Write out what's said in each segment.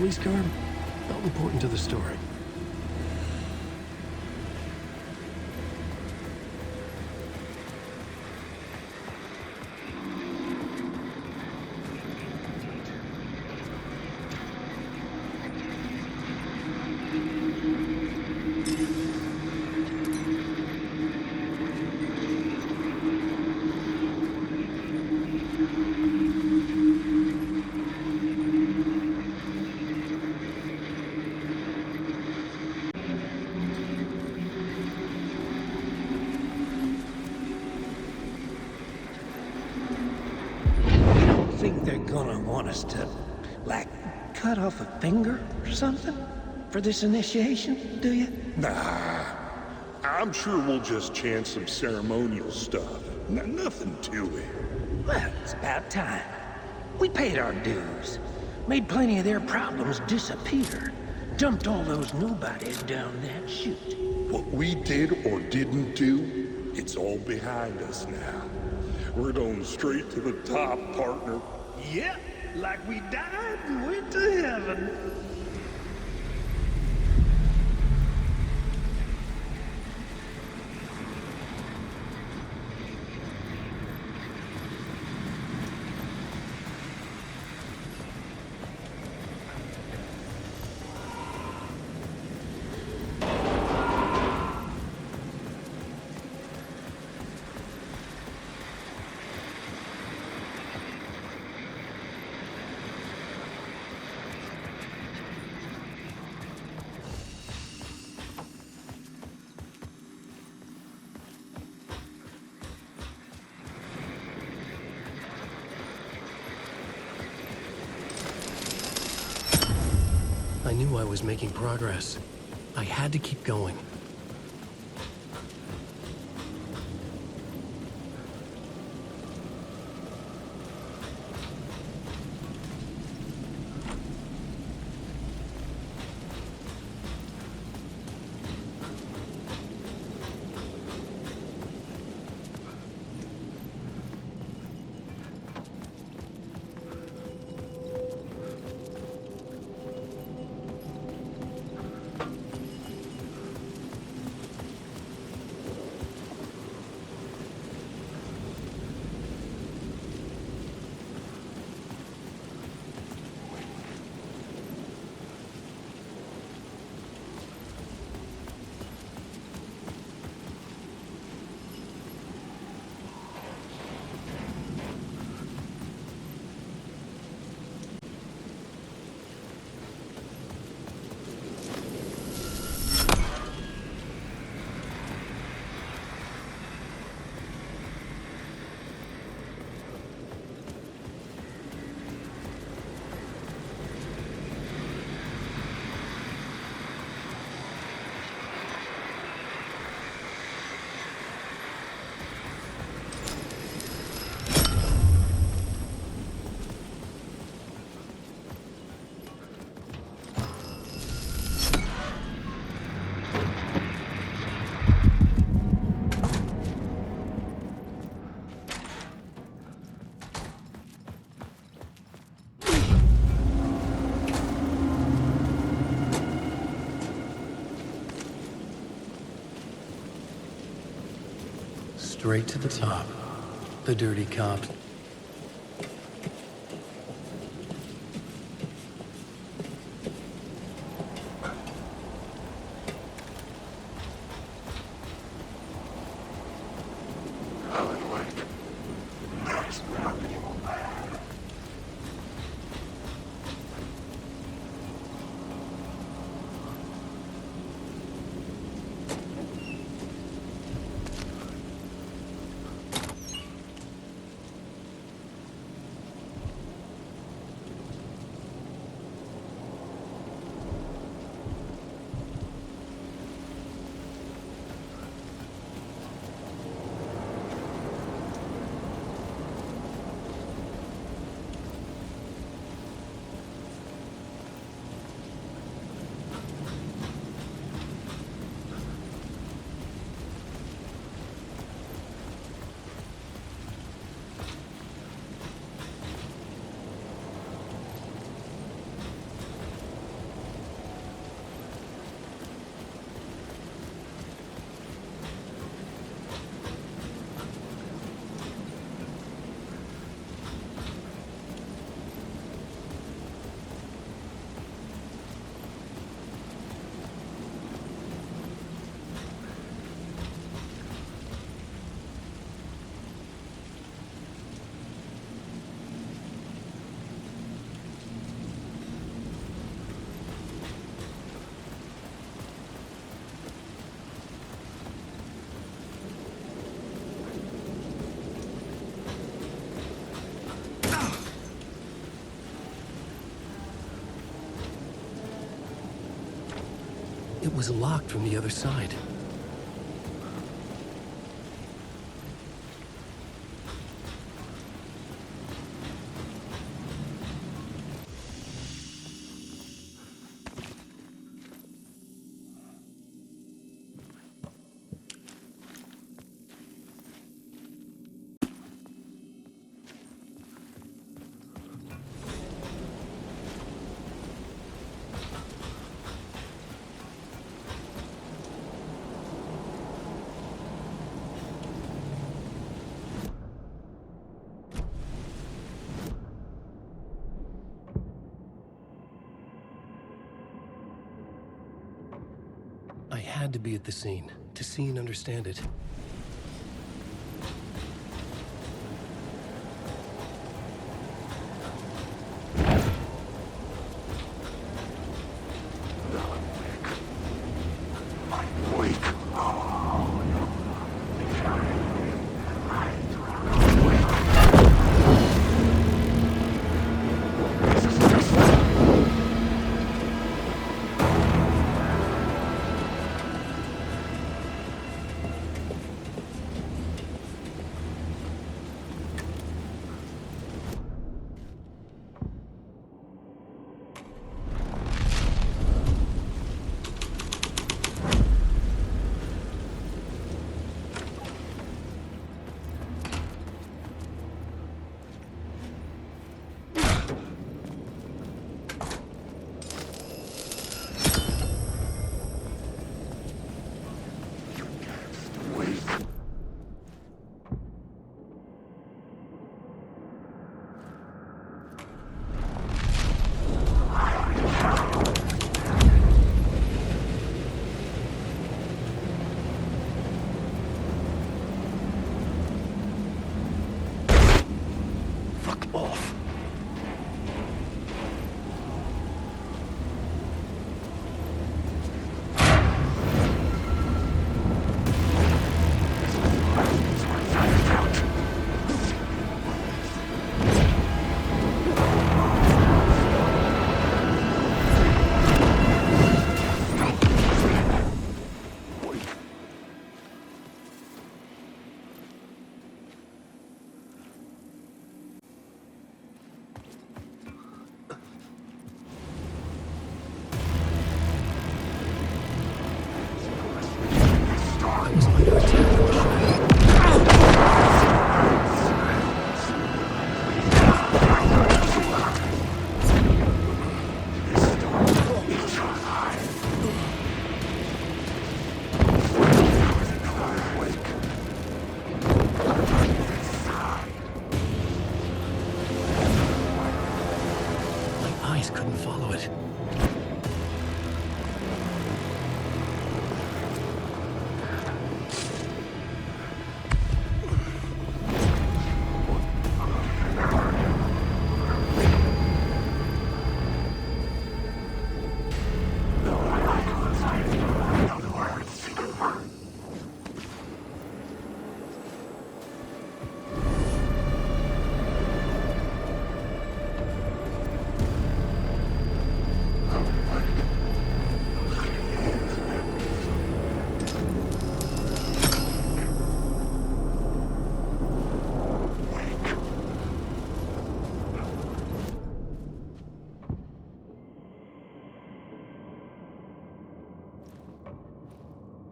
police card? Not important to the story. Think they're gonna want us to, like, cut off a finger or something for this initiation, do you? Nah, I'm sure we'll just chant some ceremonial stuff. Nothing to it. Well, it's about time. We paid our dues, made plenty of their problems disappear, dumped all those nobodies down that chute. What we did or didn't do, it's all behind us now. We're going straight to the top, partner. Yep, like we died and went to heaven. I knew I was making progress. I had to keep going. Straight to the top. The dirty cops. It was locked from the other side. I had to be at the scene, to see and understand it.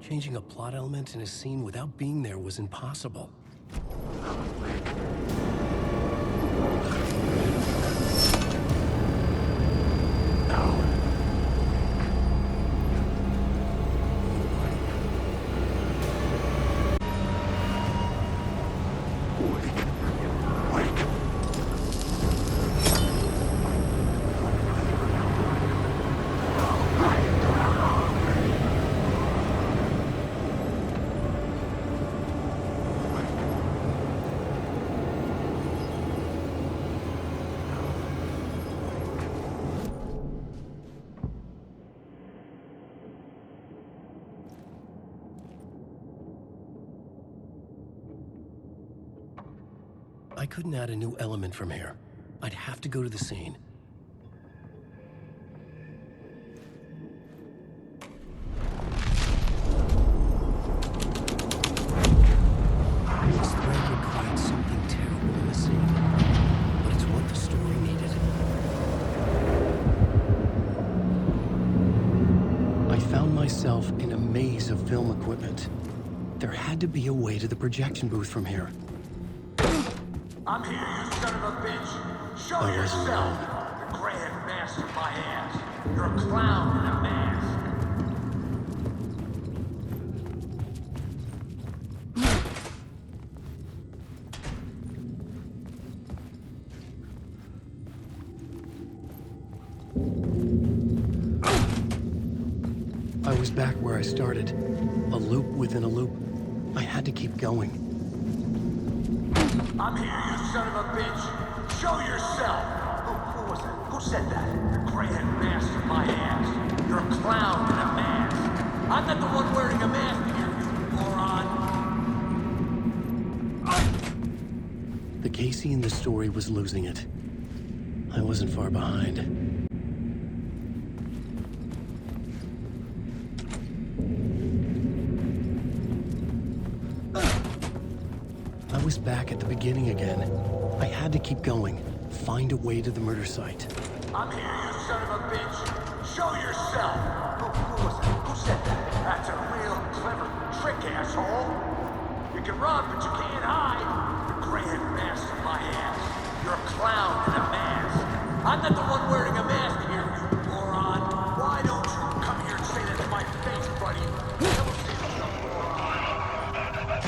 Changing a plot element in a scene without being there was impossible. I couldn't add a new element from here. I'd have to go to the scene. myself in a maze of film equipment. There had to be a way to the projection booth from here. I'm here, you son of a bitch. Show I wasn't yourself. alone. The grand master of my ass. You're a clown in a mask. I was back where I started. A loop within a loop. I had to keep going. I'm here, you son of a bitch. Show yourself. Who was that? Who said that? The grand master of my ass. You're a clown in a mask. I'm not the one wearing a mask here, you moron. The Casey in the story was losing it. I wasn't far behind. I was back at the beginning again. I had to keep going. Find a way to the murder site. I'm here, you son of a bitch. Show yourself. Who was that? Who said that? That's a real clever trick, asshole. You can run, but you can't hide. The grand master of my ass. You're a clown in a mask. I'm not the one wearing a mask here, you moron. Why don't you come here and say that to my face, buddy? Come and say something, moron.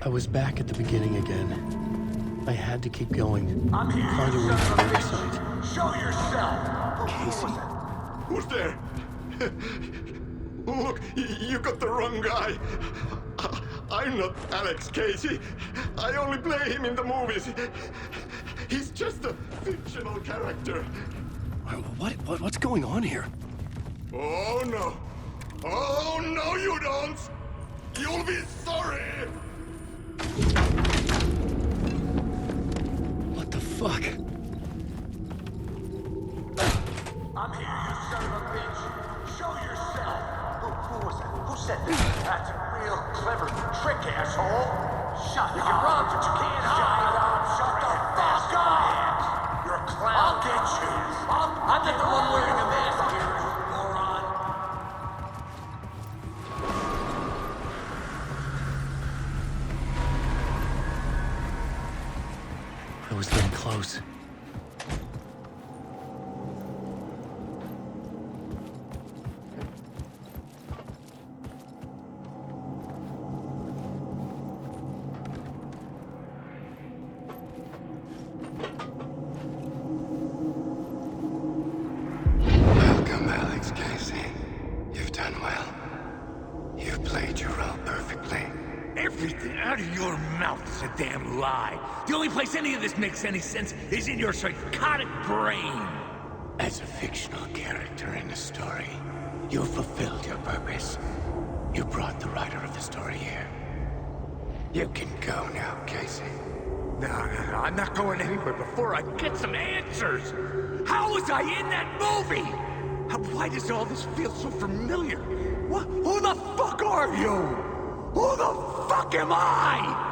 I was back at the beginning again. I had to keep going. I'm here, Find a you way to son the of a murder bitch. site. Show yourself. Casey? Who's there? Look, you got the wrong guy. I'm not Alex Casey. I only play him in the movies. He's just a fictional character. What's going on here? Oh no. Oh no, you don't. You'll be sorry. What the fuck? I'm here, you son of a bitch. Show yourself. Who was that? Who said that? That's a real clever trick, asshole. Shut You can run, but you can't hide. Shut the fuck up. You're a clown. I'll get you. I'm not the one wearing a mask here, you moron. I was getting close. Welcome, Alex Casey. You've done well. You've played your role perfectly. Everything out of your mouth is a damn lie. The only place any of this makes any sense is in your psychotic brain. As a fictional character in a story, you fulfilled your purpose. You brought the writer of the story here. You can go now, Casey. No, I'm not going anywhere before I get some answers. How was I in that movie? Why does all this feel so familiar? Who the fuck are you? Who the fuck am I?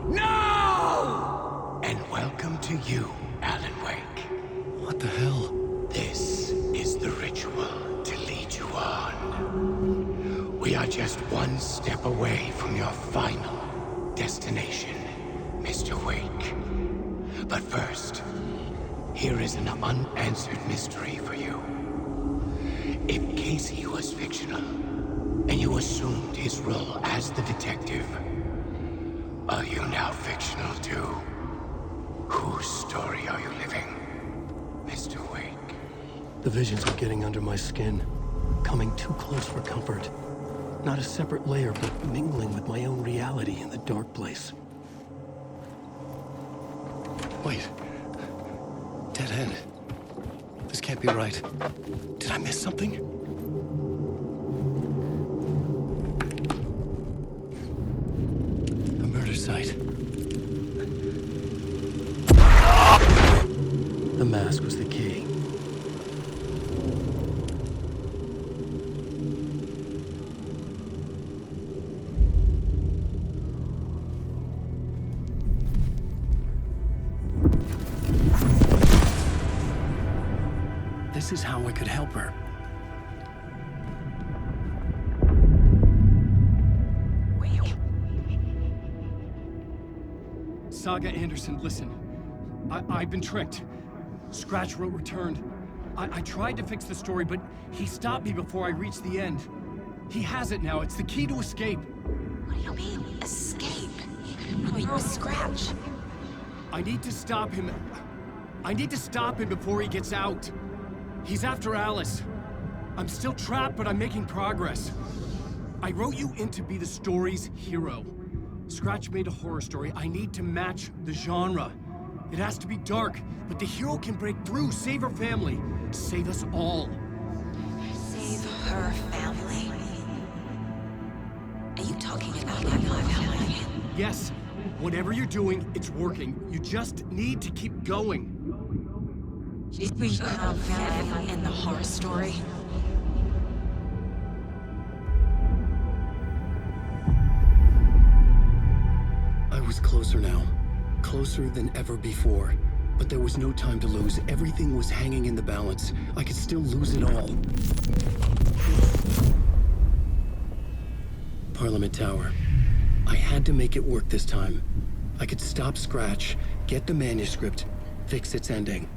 No! And welcome to you, Alan Wake. What the hell? This is the ritual to lead you on. We are just one step away from your final destination, Mr. Wake. But first, here is an unanswered mystery for you. If Casey was fictional, and you assumed his role as the detective, are you now fictional too? Whose story are you living, Mr. Wake? The visions are getting under my skin. Coming too close for comfort. Not a separate layer, but mingling with my own reality in the dark place. Wait. Dead end. This can't be right. Did I miss something? The murder site. The mask was the key. this is how I could help her. Saga Anderson, listen. I've been tricked. Scratch wrote returned. I tried to fix the story, but he stopped me before I reached the end. He has it now. It's the key to escape. What do you mean, escape? Oh, you're a Scratch. I need to stop him. I need to stop him before he gets out. He's after Alice. I'm still trapped, but I'm making progress. I wrote you in to be the story's hero. Scratch made a horror story. I need to match the genre. It has to be dark, but the hero can break through, save her family, save us all. Save her family? Are you talking about my family? Yes. Whatever you're doing, it's working. You just need to keep going. She's become family in the horror story. I was closer now. Closer than ever before. But there was no time to lose. Everything was hanging in the balance. I could still lose it all. Parliament Tower. I had to make it work this time. I could stop Scratch, get the manuscript, fix its ending.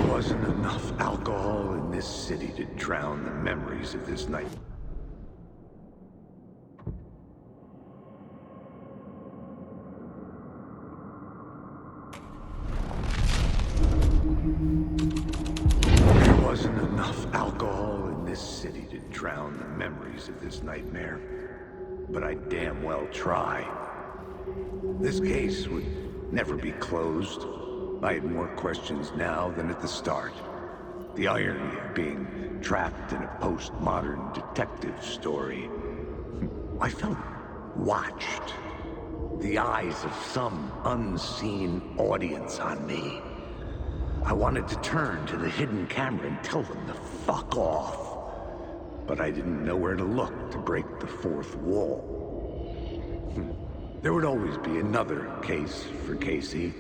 Wasn't enough alcohol in this city to drown the memories of this night. There wasn't enough alcohol in this city to drown the memories of this nightmare, but I damn well try. This case would never be closed. I had more questions now than at the start. The irony of being trapped in a postmodern detective story. I felt watched. The eyes of some unseen audience on me. I wanted to turn to the hidden camera and tell them to fuck off. But I didn't know where to look to break the fourth wall. There would always be another case for Casey.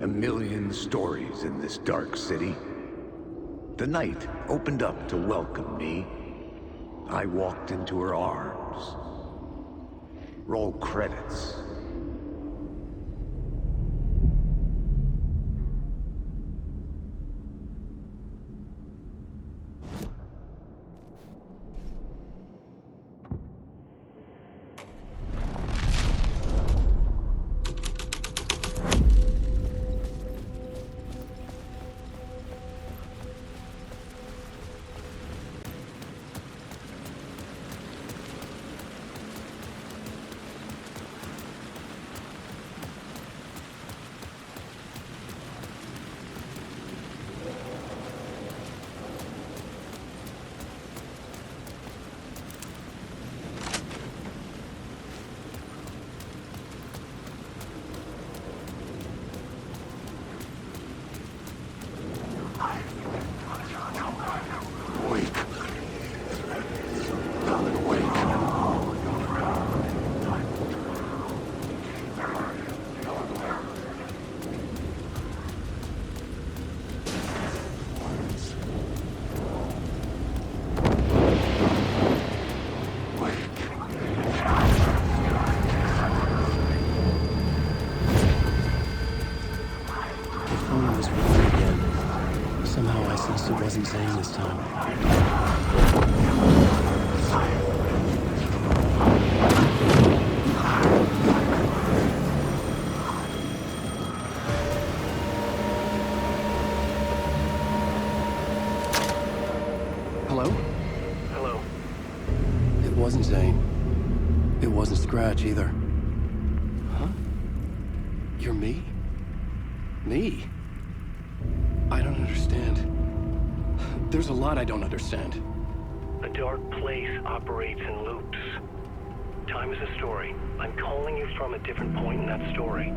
A million stories in this dark city. The night opened up to welcome me. I walked into her arms. Roll credits. Wasn't saying this time. Hello? Hello. It wasn't Zane. It wasn't Scratch either. Huh? You're me? Me? I don't understand. There's a lot I don't understand. A dark place operates in loops. Time is a story. I'm calling you from a different point in that story.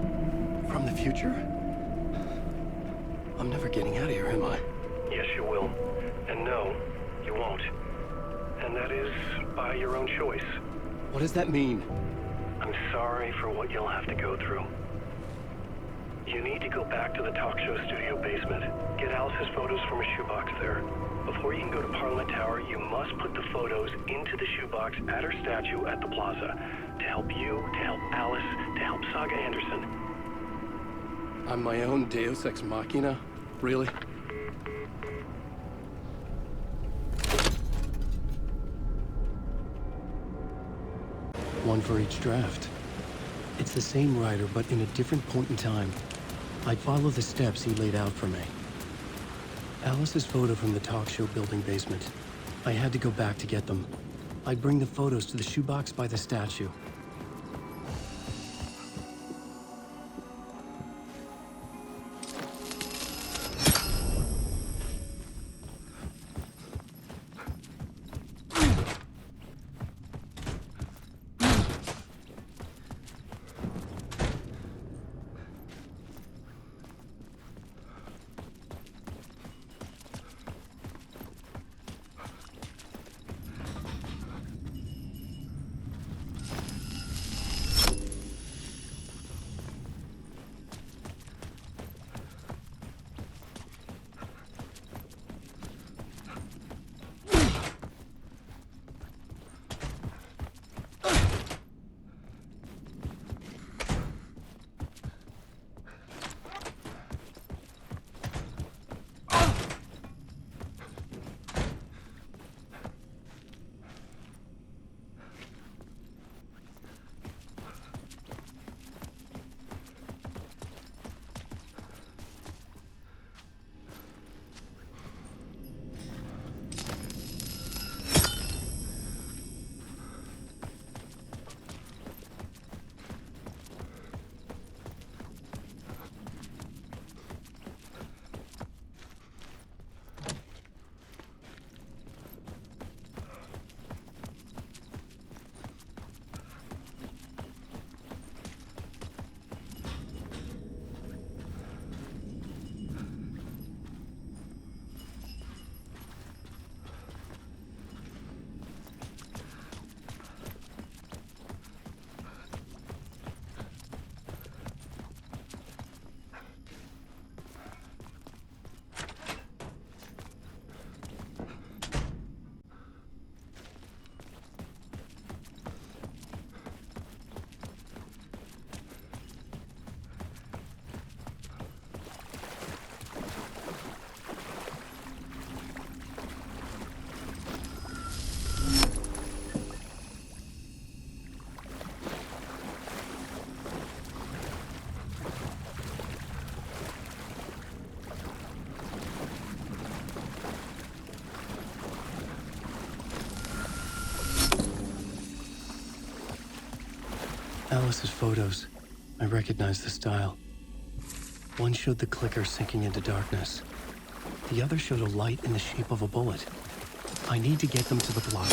From the future? I'm never getting out of here, am I? Yes, you will. And no, you won't. And that is by your own choice. What does that mean? I'm sorry for what you'll have to go through. You need to go back to the talk show studio basement. Get Alice's photos from a shoebox there. Before you can go to Parliament Tower, you must put the photos into the shoebox at her statue at the plaza. To help you, to help Alice, to help Saga Anderson. I'm my own Deus Ex Machina? Really? One for each draft. It's the same writer, but in a different point in time. I'd follow the steps he laid out for me. Alice's photo from the talk show building basement. I had to go back to get them. I'd bring the photos to the shoebox by the statue. Alice's photos. I recognized the style. One showed the clicker sinking into darkness. The other showed a light in the shape of a bullet. I need to get them to the block.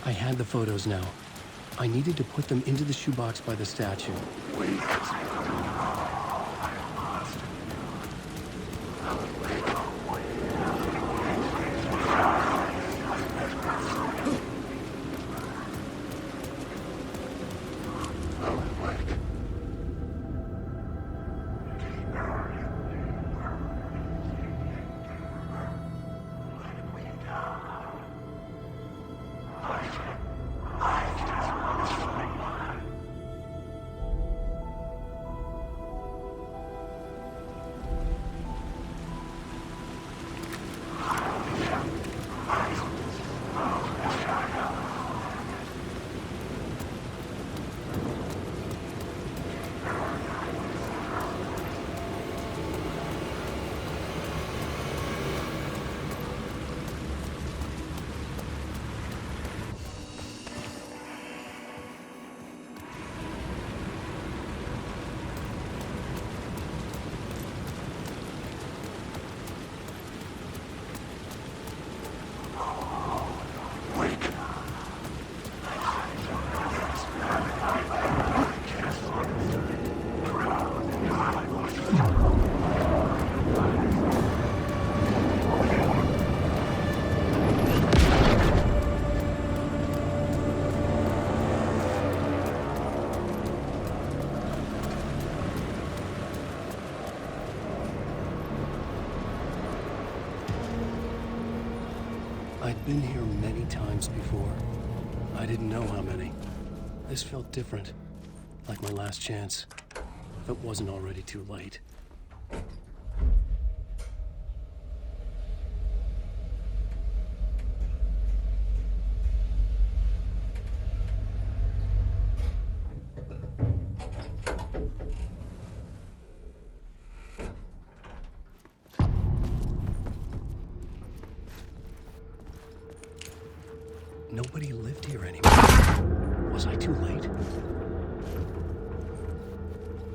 I had the photos now. I needed to put them into the shoebox by the statue. I'd been here many times before. I didn't know how many. This felt different, like my last chance, if it wasn't already too late. Nobody lived here anymore. Was I too late?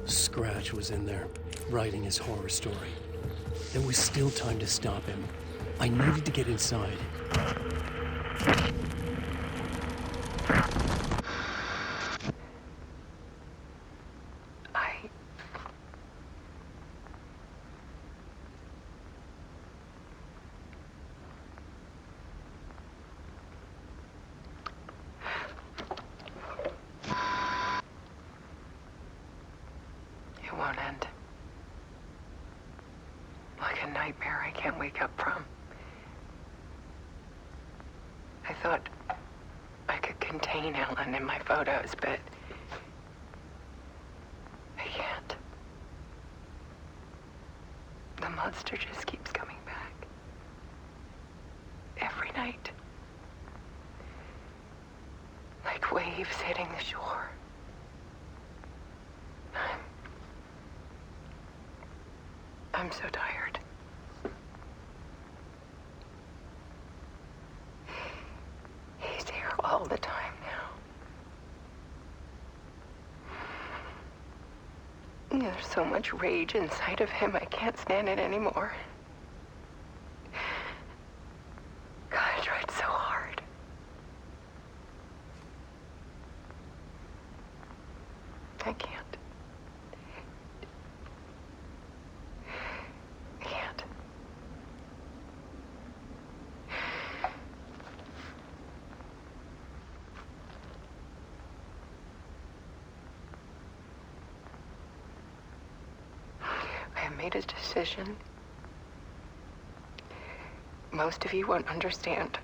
Scratch was in there, writing his horror story. There was still time to stop him. I needed to get inside. But I can't. The monster just keeps coming back. Every night. Like waves hitting the shore. I'm so tired. He's here all the time now. There's so much rage inside of him, I can't stand it anymore. God, I tried so hard. I can't. I can't. made a decision. Most of you won't understand.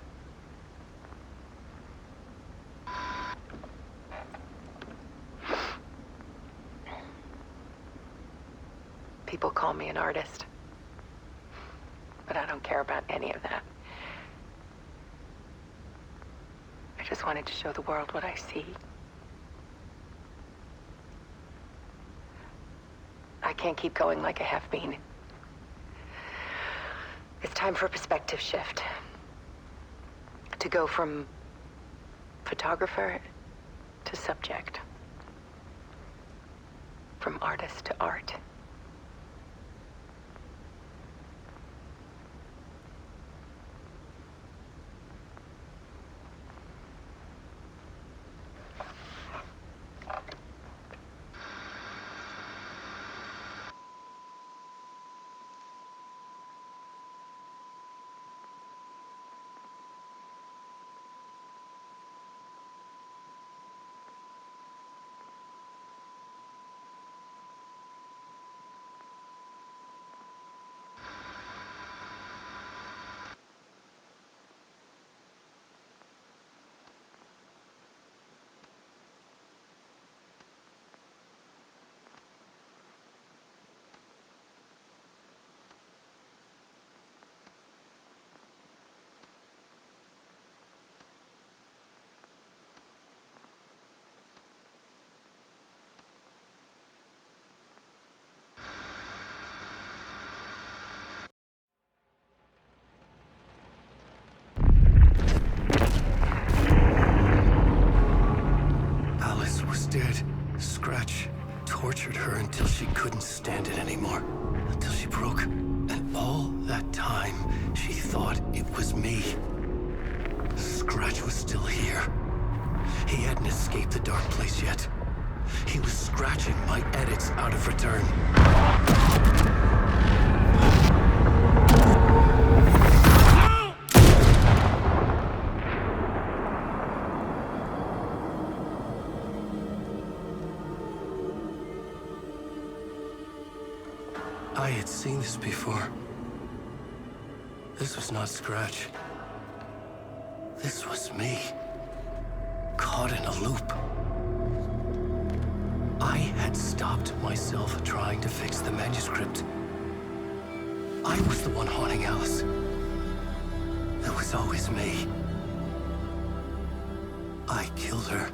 People call me an artist, but I don't care about any of that. I just wanted to show the world what I see. I can't keep going like a half-bean. It's time for a perspective shift. To go from photographer to subject. From artist to art. Dead. Scratch tortured her until she couldn't stand it anymore. Until she broke. And all that time, she thought it was me. Scratch was still here. He hadn't escaped the dark place yet. He was scratching my edits out of return. I had seen this before. This was not Scratch. This was me. Caught in a loop. I had stopped myself trying to fix the manuscript. I was the one haunting Alice. It was always me. I killed her.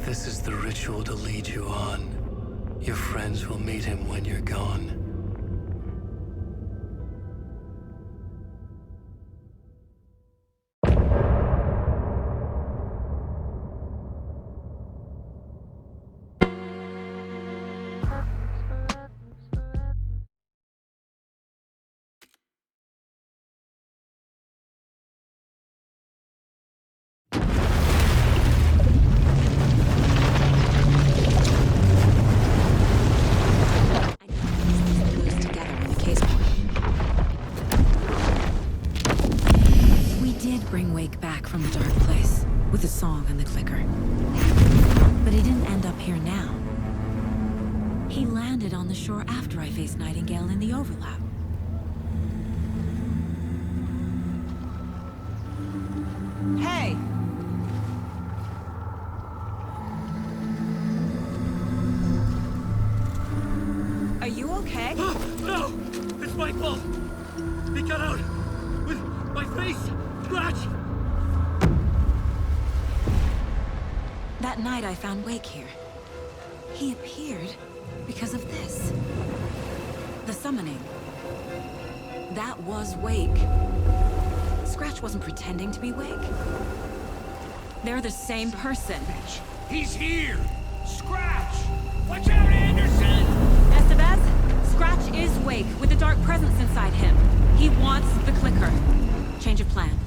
This is the ritual to lead you on. Your friends will meet him when you're gone. Bring Wake back from the dark place with the song and the clicker. But he didn't end up here now. He landed on the shore after I faced Nightingale in the overlap. Hey! Are you okay? No! It's my fault! He got out with my face! Scratch! That night I found Wake here. He appeared because of this. The summoning. That was Wake. Scratch wasn't pretending to be Wake. They're the same person. He's here! Scratch! Watch out, Anderson! Estevez, Scratch is Wake with a dark presence inside him. He wants the clicker. Change of plan.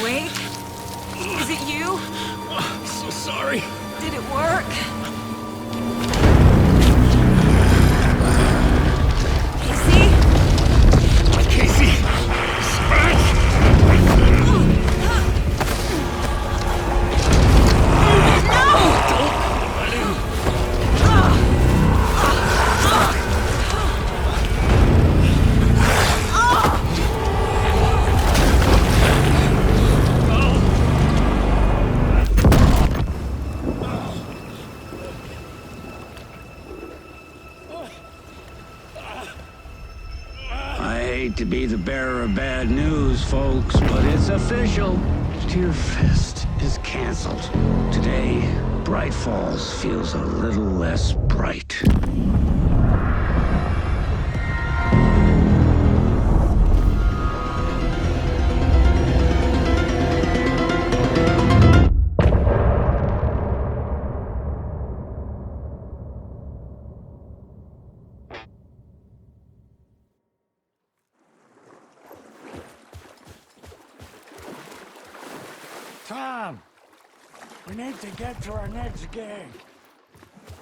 Wait, is it you? I'm so sorry. Did it work? Casey! Scratch! To be the bearer of bad news, folks, but it's official. Tear Fest is canceled. Today, Bright Falls feels a little less bright. Tom, we need to get to our next gig.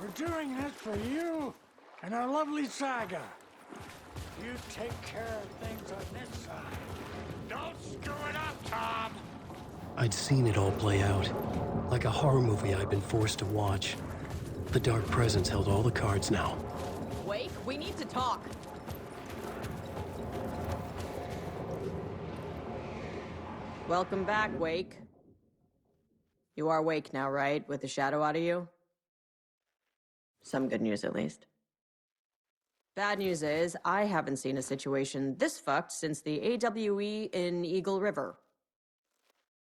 We're doing this for you and our lovely Saga. You take care of things on this side. Don't screw it up, Tom! I'd seen it all play out. Like a horror movie I'd been forced to watch. The Dark Presence held all the cards now. Wake, we need to talk. Welcome back, Wake. You are Wake now, right? With the shadow out of you? Some good news, at least. Bad news is, I haven't seen a situation this fucked since the AWE in Eagle River.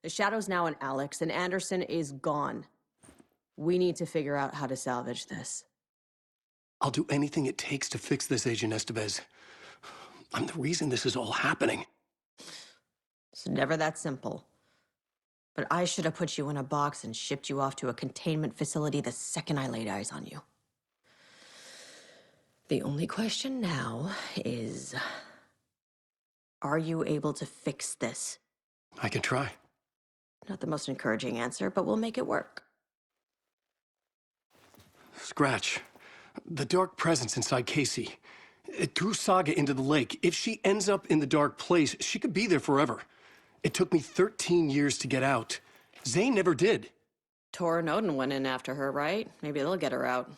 The shadow's now in Alex, and Anderson is gone. We need to figure out how to salvage this. I'll do anything it takes to fix this, Agent Estevez. I'm the reason this is all happening. It's never that simple. But I should have put you in a box and shipped you off to a containment facility the second I laid eyes on you. The only question now is, are you able to fix this? I can try. Not the most encouraging answer, but we'll make it work. Scratch. The Dark Presence inside Casey. It threw Saga into the lake. If she ends up in the dark place, she could be there forever. It took me 13 years to get out. Zane never did. Tor and Odin went in after her, right? Maybe they'll get her out.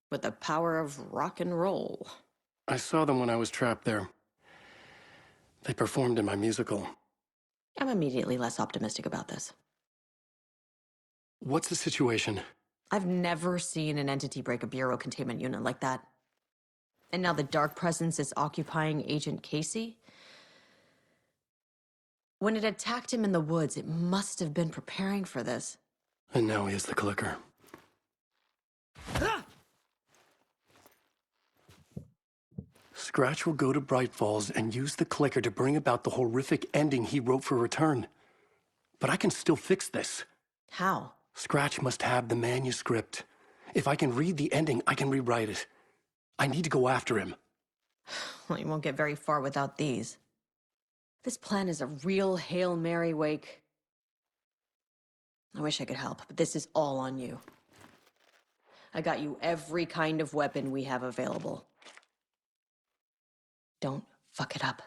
With the power of rock and roll. I saw them when I was trapped there. They performed in my musical. I'm immediately less optimistic about this. What's the situation? I've never seen an entity break a bureau containment unit like that. And now the Dark Presence is occupying Agent Casey? When it attacked him in the woods, it must have been preparing for this. And now he has the clicker. Scratch will go to Bright Falls and use the clicker to bring about the horrific ending he wrote for Return. But I can still fix this. How? Scratch must have the manuscript. If I can read the ending, I can rewrite it. I need to go after him. Well, you won't get very far without these. This plan is a real Hail Mary, Wake. I wish I could help, but this is all on you. I got you every kind of weapon we have available. Don't fuck it up.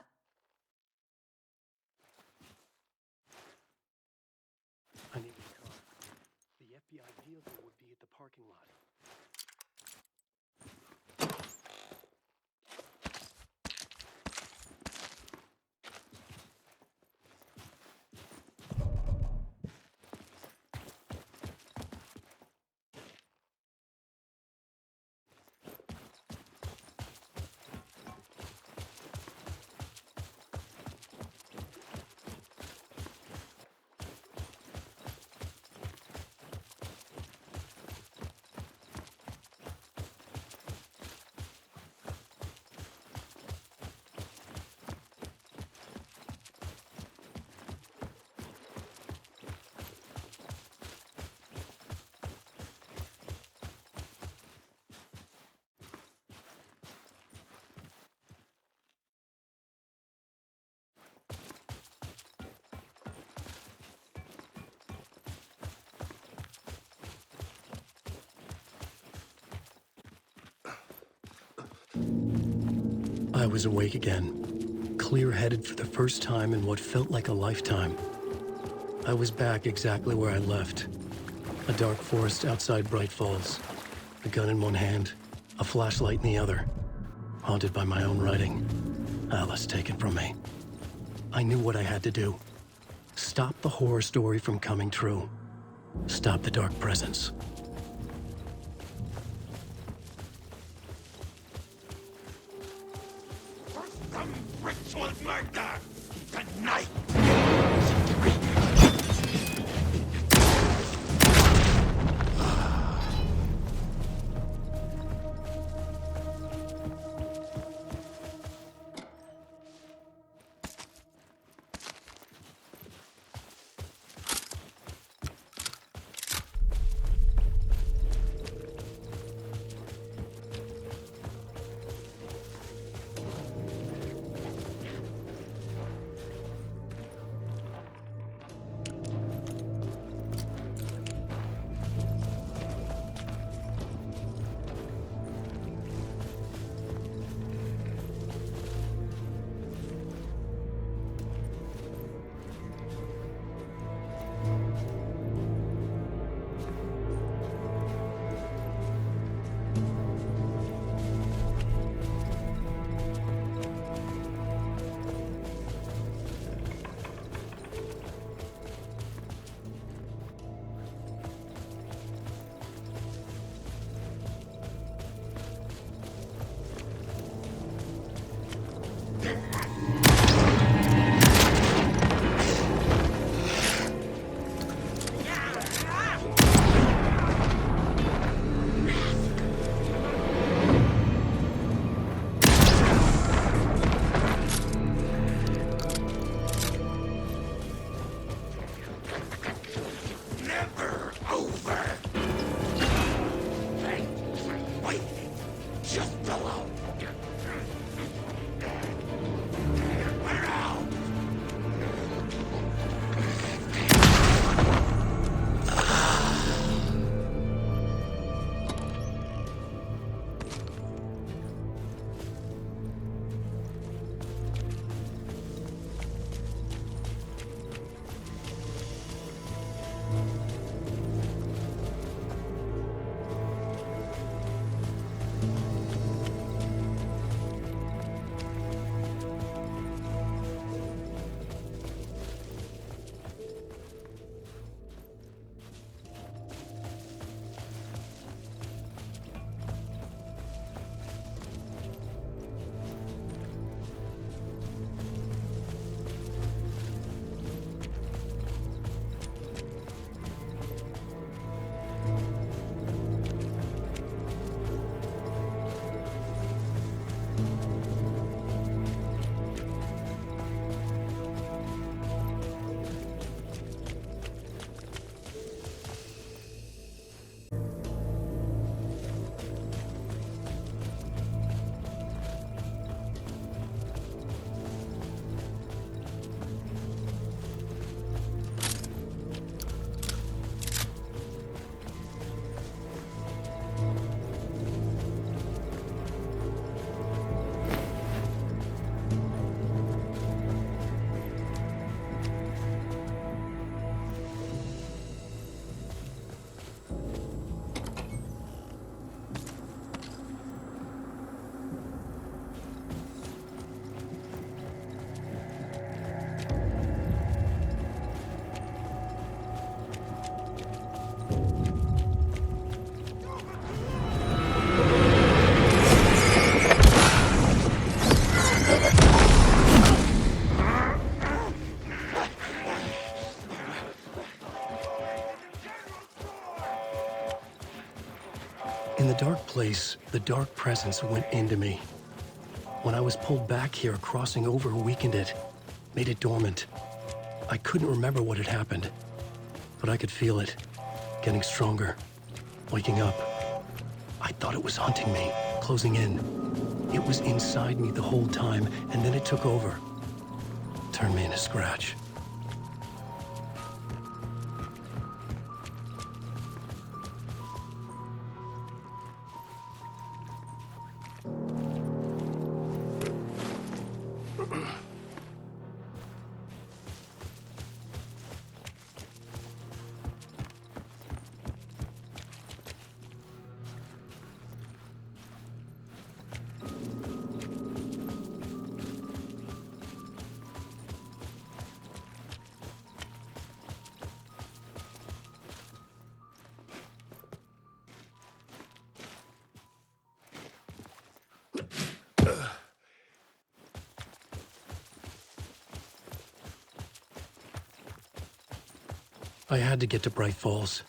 I need a car. The FBI vehicle would be at the parking lot. I was awake again, clear-headed for the first time in what felt like a lifetime. I was back exactly where I left. A dark forest outside Bright Falls. A gun in one hand, a flashlight in the other. Haunted by my own writing. Alice taken from me. I knew what I had to do. Stop the horror story from coming true. Stop the dark presence. Some ritual murder tonight! In the dark place, the dark presence went into me. When I was pulled back here, crossing over weakened it, made it dormant. I couldn't remember what had happened, but I could feel it, getting stronger, waking up. I thought it was hunting me, closing in. It was inside me the whole time, and then it took over. Turned me into scratch. I had to get to Bright Falls.